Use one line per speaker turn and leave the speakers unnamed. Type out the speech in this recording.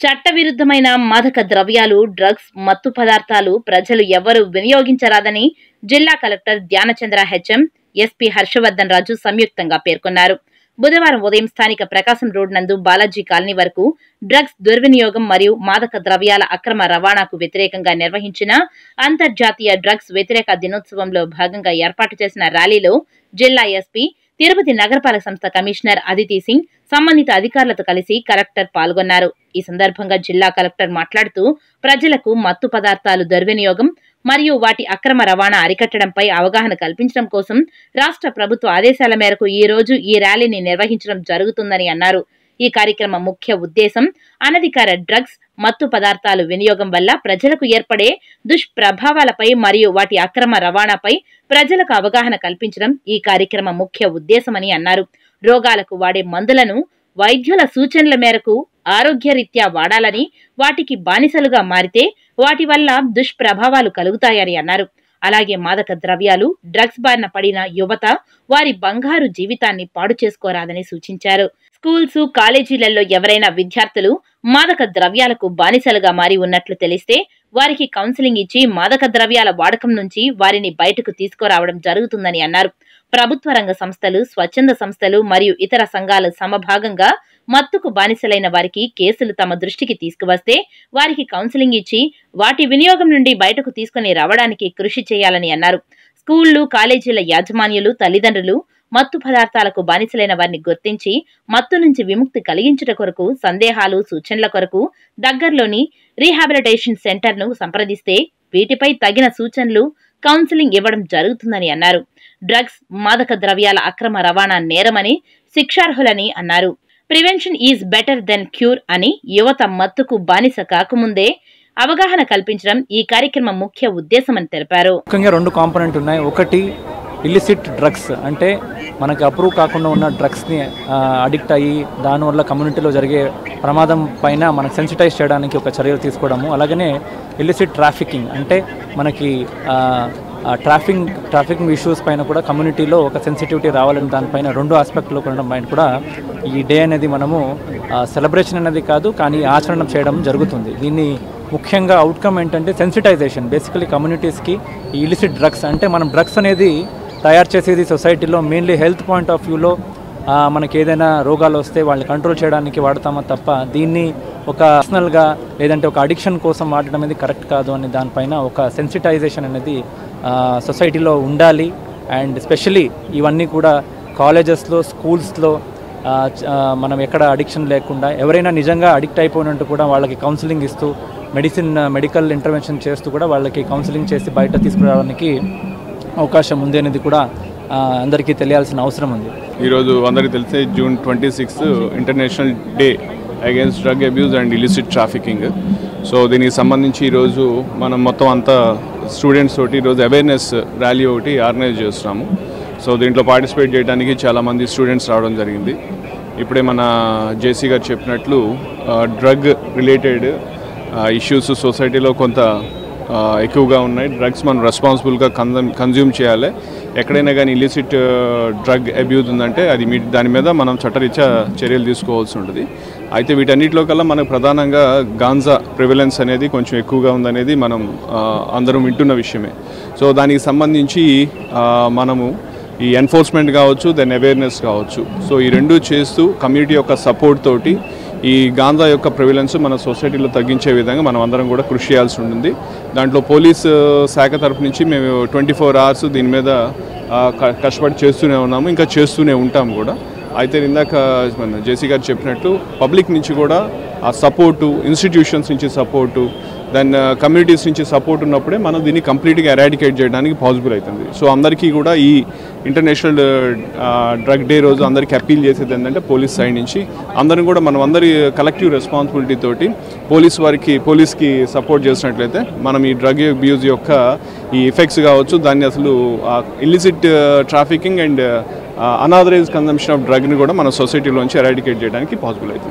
చట్టవిరుద్ధమైన మాదక ద్రవ్యాలు, డ్రగ్స్, మత్తు పదార్థాలు ప్రజలు ఎవరూ వినియోగించరాదని జిల్లా collector Dhyanachandra HM, SP Harshavardhan Raju సంయుక్తంగా పేర్కొన్నారు. బుధవారం ఉదయం స్థానిక ప్రకాశం రోడ్ నందు బాలాజీ కాలనీ వరకు డ్రగ్స్ దుర్వినియోగం మరియు మాదక ద్రవ్యాల అక్రమ రవాణాకు వ్యతిరేకంగా నిర్వహించిన అంతర్జాతీయ డ్రగ్స్ వ్యతిరేక దినోత్సవంలో భాగంగా ఏర్పాటు చేసిన ర్యాలీలో జిల్లా ఎస్పీ, తిరుపతి నగరపాలక సంస్థ కమిషనర్ అదితి సింగ్ సంబంధిత అధికారులతో కలిసి కలెక్టర్ పాల్గొన్నారు. ఈ సందర్భంగా జిల్లా కలెక్టర్ మాట్లాడుతూ ప్రజలకు మత్తు పదార్థాలు దుర్వినియోగం మరియు వాటి అక్రమ రవాణా అరికట్టడంపై అవగాహన కల్పించడం కోసం రాష్ట్ర ప్రభుత్వ ఆదేశాల మేరకు ఈ రోజు ఈ ర్యాలీని నిర్వహించడం జరుగుతుందని అన్నారు. ఈ కార్యక్రమం ముఖ్య ఉద్దేశం అనధికార డ్రగ్స్, మత్తు పదార్థాలు వినియోగం వల్ల ప్రజలకు ఏర్పడే దుష్ప్రభావాలపై మరియు వాటి అక్రమ రవాణాపై ప్రజలకు అవగాహన కల్పించడం ఈ కార్యక్రమం ముఖ్య ఉద్దేశమని అన్నారు. రోగాలకు వాడే మందులను వైద్యుల సూచనల మేరకు ఆరోగ్యరీత్యా వాడాలని, వాటికి బానిసలుగా మారితే వాటి వల్ల దుష్ప్రభావాలు కలుగుతాయని అన్నారు. అలాగే మాదక ద్రవ్యాలు, డ్రగ్స్ బారిన పడిన యువత వారి బంగారు జీవితాన్ని పాడు చేసుకోరాదని సూచించారు. స్కూల్స్, కాలేజీలలో ఎవరైనా విద్యార్థులు మాదక ద్రవ్యాలకు బానిసలుగా మారి ఉన్నట్లు తెలిస్తే వారికి కౌన్సిలింగ్ ఇచ్చి మాదక ద్రవ్యాల వాడకం నుంచి వారిని బయటకు తీసుకురావడం జరుగుతుందని అన్నారు. ప్రభుత్వ రంగ సంస్థలు, స్వచ్ఛంద సంస్థలు మరియు ఇతర సంఘాలు సమభాగంగా మత్తుకు బానిసలైన వారికి కేసులు తమ దృష్టికి తీసుకువస్తే వారికి కౌన్సిలింగ్ ఇచ్చి వాటి వినియోగం నుండి బయటకు తీసుకుని రావడానికి కృషి చేయాలని అన్నారు. స్కూళ్లు, కాలేజీల యాజమాన్యులు, తల్లిదండ్రులు మత్తు పదార్థాలకు బానిసలైన వారిని గుర్తించి మత్తు నుంచి విముక్తి కలిగించుట కొరకు సందేహాలు, సూచనల కొరకు దగ్గరలోని రీహాబిలిటేషన్ సెంటర్ ను సంప్రదిస్తే వీటిపై తగిన సూచనలు, కౌన్సిలింగ్ ఇవ్వడం జరుగుతుందని అన్నారు. డ్రగ్స్, మాదక ద్రవ్యాల అక్రమ రవాణా నేరమని, శిక్షార్హులని అన్నారు. Prevention is better than cure అని యువత మత్తుకు బానిస కాకముందే అవగాహన కల్పించడం ఈ కార్యక్రమం ముఖ్య ఉద్దేశమని తెలిపారు.
ముఖ్యంగా రెండు కాంపోనెంట్ ఉన్నాయి. ఒకటి ఇల్లిసిట్ డ్రగ్స్, అంటే మనకి అప్రూవ్ కాకుండా ఉన్న డ్రగ్స్ని అడిక్ట్ అయ్యి దానివల్ల కమ్యూనిటీలో జరిగే ప్రమాదం పైన మనకు సెన్సిటైజ్ చేయడానికి ఒక చర్యలు తీసుకోవడము. అలాగనే ఇల్లిసిట్ ట్రాఫికింగ్, అంటే మనకి ట్రాఫికింగ్ ఇష్యూస్ పైన కూడా కమ్యూనిటీలో ఒక సెన్సిటివిటీ రావాలని దానిపైన రెండు ఆస్పెక్ట్లో కొనడం పైన కూడా ఈ డే అనేది మనము సెలబ్రేషన్ అనేది కాదు కానీ ఆచరణ చేయడం జరుగుతుంది. దీన్ని ముఖ్యంగా అవుట్కమ్ ఏంటంటే సెన్సిటైజేషన్. బేసికలీ కమ్యూనిటీస్కి ఈ ఇలిసిట్ డ్రగ్స్, అంటే మనం డ్రగ్స్ అనేది తయారు చేసేది సొసైటీలో మెయిన్లీ హెల్త్ పాయింట్ ఆఫ్ వ్యూలో మనకి ఏదైనా రోగాలు వస్తే వాళ్ళని కంట్రోల్ చేయడానికి వాడతామో తప్ప దీన్ని ఒక పర్సనల్గా లేదంటే ఒక అడిక్షన్ కోసం వాడడం అనేది కరెక్ట్ కాదు అని దానిపైన ఒక సెన్సిటైజేషన్ అనేది సొసైటీలో ఉండాలి. అండ్ స్పెషలీ ఇవన్నీ కూడా కాలేజెస్లో, స్కూల్స్లో మనం ఎక్కడ అడిక్షన్ లేకుండా ఎవరైనా నిజంగా అడిక్ట్ అయిపోయినట్టు కూడా వాళ్ళకి కౌన్సిలింగ్ ఇస్తూ మెడికల్ ఇంటర్వెన్షన్ చేస్తూ కూడా వాళ్ళకి కౌన్సిలింగ్ చేసి బయట తీసుకురావడానికి అవకాశం ఉంది అనేది కూడా అందరికీ తెలియాల్సిన అవసరం ఉంది.
ఈరోజు అందరికీ తెలిసే June 26 international day against drug abuse and illicit trafficking. So దీనికి సంబంధించి ఈరోజు మనం మొత్తం అంతా స్టూడెంట్స్ తోటి ఈరోజు అవేర్నెస్ ర్యాలీ ఒకటి ఆర్గనైజ్ చేస్తున్నాము. సో దీంట్లో పార్టిసిపేట్ చేయడానికి చాలామంది స్టూడెంట్స్ రావడం జరిగింది. ఇప్పుడే మన జేసీ గారు చెప్పినట్లు డ్రగ్ రిలేటెడ్ ఇష్యూస్ సొసైటీలో కొంత ఎక్కువగా ఉన్నాయి. డ్రగ్స్ మనం రెస్పాన్సిబుల్గా కన్జ్యూమ్ చేయాలి. ఎక్కడైనా కానీ ఇల్లిసిట్ డ్రగ్ అబ్యూజ్ ఉందంటే అది దాని మీద మనం చట్టరీత్యా చర్యలు తీసుకోవాల్సి ఉంటుంది. అయితే వీటన్నిటిలో కల్లా మనకు ప్రధానంగా గాంజా ప్రివలెన్స్ అనేది కొంచెం ఎక్కువగా ఉందనేది మనం అందరం వింటున్న విషయమే. సో దానికి సంబంధించి మనము ఈ ఎన్ఫోర్స్మెంట్ కావచ్చు, దెన్ అవేర్నెస్ కావచ్చు, సో ఈ రెండు చేస్తూ కమ్యూనిటీ యొక్క సపోర్ట్ తోటి ఈ గాంజా యొక్క ప్రివిలెన్స్ మన సొసైటీలో తగ్గించే విధంగా మనం అందరం కూడా కృషి చేయాల్సి ఉంటుంది. దాంట్లో పోలీసు శాఖ తరఫు నుంచి మేము 24 hours దీని మీద కష్టపడి చేస్తూనే ఉన్నాము, ఇంకా చేస్తూనే ఉంటాము కూడా. అయితే ఇందాక మన జేసీ గారు చెప్పినట్టు పబ్లిక్ నుంచి కూడా ఆ సపోర్టు, ఇన్స్టిట్యూషన్స్ నుంచి సపోర్టు, దెన్ కమ్యూనిటీస్ నుంచి సపోర్ట్ ఉన్నప్పుడే మనం దీన్ని కంప్లీట్గా ఎరాడికేట్ చేయడానికి పాసిబుల్ అవుతుంది. సో అందరికీ కూడా ఈ ఇంటర్నేషనల్ డ్రగ్ డే రోజు అందరికీ అప్పీల్ చేసేది ఏంటంటే పోలీస్ సైడ్ నుంచి అందరం కూడా మనం అందరి కలెక్టివ్ రెస్పాన్సిబిలిటీ తోటి పోలీస్కి సపోర్ట్ చేసినట్లయితే మనం ఈ డ్రగ్ అబ్యూజ్ యొక్క ఈ ఎఫెక్ట్స్ కావచ్చు, దాన్ని అసలు illicit trafficking and unauthorise consumption of డ్రగ్ని కూడా మన సొసైటీలోంచి ఎరాడికేట్ చేయడానికి పాసిబుల్ అవుతుంది.